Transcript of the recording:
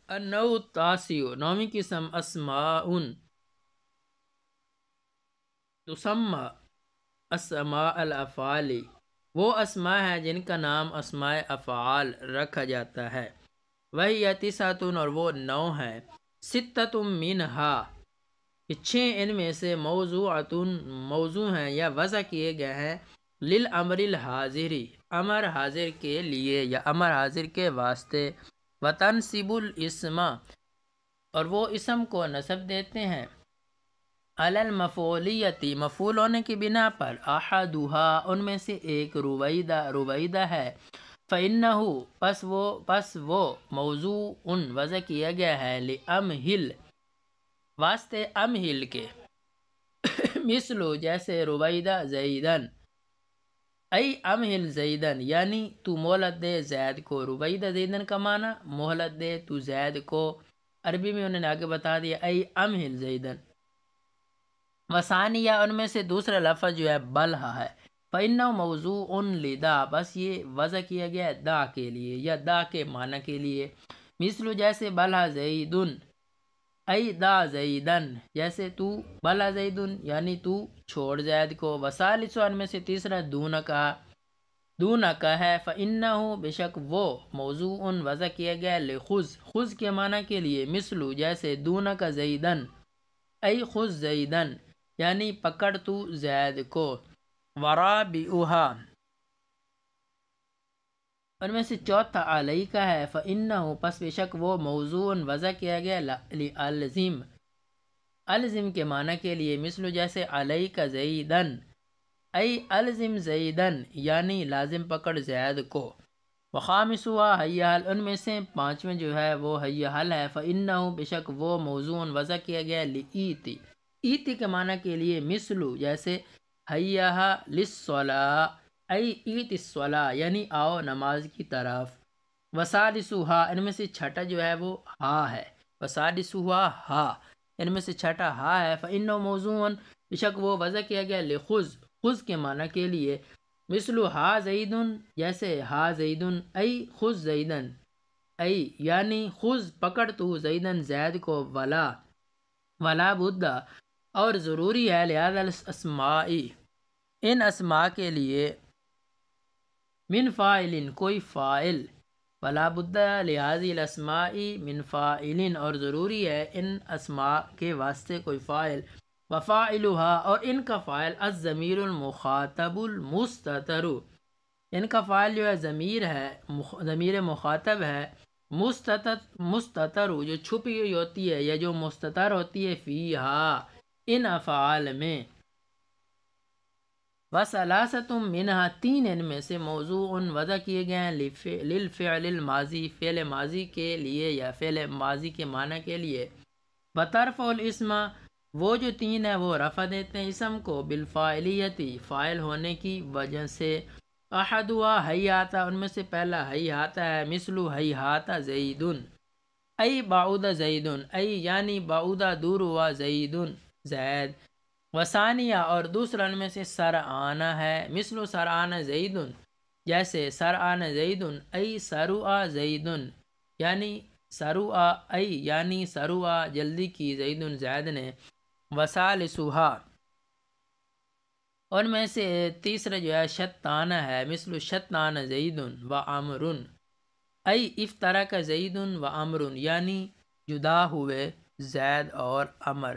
النوع التاسع، نویں قسم، اسماء تسمى اسماء الافعال، وہ اسماء ہیں جن کا نام اسماء افعال رکھا جاتا ہے۔ وہی تسعۃ، اور وہ 9 ہیں۔ ستۃ منہا، 6 ان میں سے موضوعۃ موضوع ہیں یا وضع کیے گئے ہیں، للامر الحاضر، امر حاضر کے لیے یا امر حاضر کے واسطے، وتنصب الاسم، اور وہ اسم کو نصب دیتے ہیں، علی المفعولیت، مفعول ہونے کی بنا پر، احدھا، ان میں سے ایک، رویدہ، رویدہ ہے، فإنہ، پس وہ موضوع وضع کیا گیا ہے، لأمہل، واسطے امہل کے، مثل، جیسے رویدہ زیدن، ای امہل زیدن، یعنی تو مہلت دے زید کو، رویدہ زیدن کا معنی مہلت دے تو زید کو، عربی میں انہوں نے آگے بتا دیا ای امہل زیدن۔ وثانیہ، ان میں سے دوسرا لفظ جو ہے بلہا ہے، فإنہ موضوع لدا، بس یہ وضع کیا گیا ہے دا کے لیے یا دا کے معنی کے لیے، مثل، جیسے بلہا زیدن، ای دا زیدن، جیسے تو بلہا زیدن، یعنی تو چھوڑ زید کو۔ وثالث، ان میں سے تیسرا دونکا، دونکا ہے، فإنہ، بے شک وہ موضوع وضع کیا گیا ہے، لخذ، خذ کے معنی کے لیے، مثل، جیسے دونکا زیدن، ای خذ زیدن، یعنی پکڑ تو زید کو۔ ورابعہا، ان میں سے چوتھا علیہ کا ہے، فإنہ، پس بے شک وہ موضوع وضع کیا گیا لألزم، الزم کے معنی کے لیے، مثل، جیسے علیہ زیدن، ای الزم زیدن، یعنی لازم پکڑ زید کو۔ وخامسہا حیال، ان میں سے پانچویں جو ہے وہ حیال ہے، فإنہ، بے شک وہ موضوع وضع کیا گیا لإیتی، ایتی کے معنی کے لیے، مثل، جیسے حیہا للصلاۃ، ای ایت الصلاۃ، یعنی آؤ نماز کی طرف۔ وسادسہا، ان میں سے چھٹا جو ہے وہ ہا ہے، وسادسہا ہا، ان میں سے چھٹا ہا ہے، فإنہ موضوع، بے شک وہ وضع کیا گیا لخذ، خذ کے معنی کے لیے، مثل ہا زیدن، جیسے ہا زیدن، ای خذ زیدن، ای یعنی خذ پکڑ تو زیدن زید کو، ولا بدہ، اور ضروری ہے، لہذا الاسماء، ان اسماء کے لیے، من فاعل، کوئی فاعل، ولا بدہ لہذی الاسماء من فاعل، اور ضروری ہے ان اسماء کے واسطے کوئی فاعل، وفاعلہا، اور ان کا فاعل، الضمیر المخاطب المستتر، ان کا فاعل جو ہے ضمیر ہے، ضمیر مخاطب ہے، مستتر، جو چھپی ہوئی ہوتی ہے یا جو مستتر ہوتی ہے، فیہا، ان افعال میں۔ وثلاثۃ منہا، 3 ان میں سے موضوع وضع کیے گئے ہیں، للفعل الماضی، فعل ماضی کے لیے یا فعل ماضی کے معنی کے لیے، وترفع الاسم، وہ جو 3 ہیں وہ رفع دیتے ہیں اسم کو، بالفاعلیتی، فاعل ہونے کی وجہ سے، احدھا ہیھاتا، ان میں سے پہلا ہیھاتا ہے، مثل ہیھاتا زیدن، ای بعود زیدن، ای یعنی بعود دور ہوا زیدن زید۔ وثانیہ، اور دوسرا ان میں سے سرعان ہے، مثل سرعان زیدن، جیسے سرعان زیدن، ای سرع زیدن، یعنی سرع، ای یعنی سرع، جلدی کی، زیدن زید نے۔ وثالثھا، ان میں سے تیسرا جو ہے شتان ہے، مثل شتان زیدن وعمر، ای افترق زیدن وعمر، یعنی جدا ہوئے زید اور عمر۔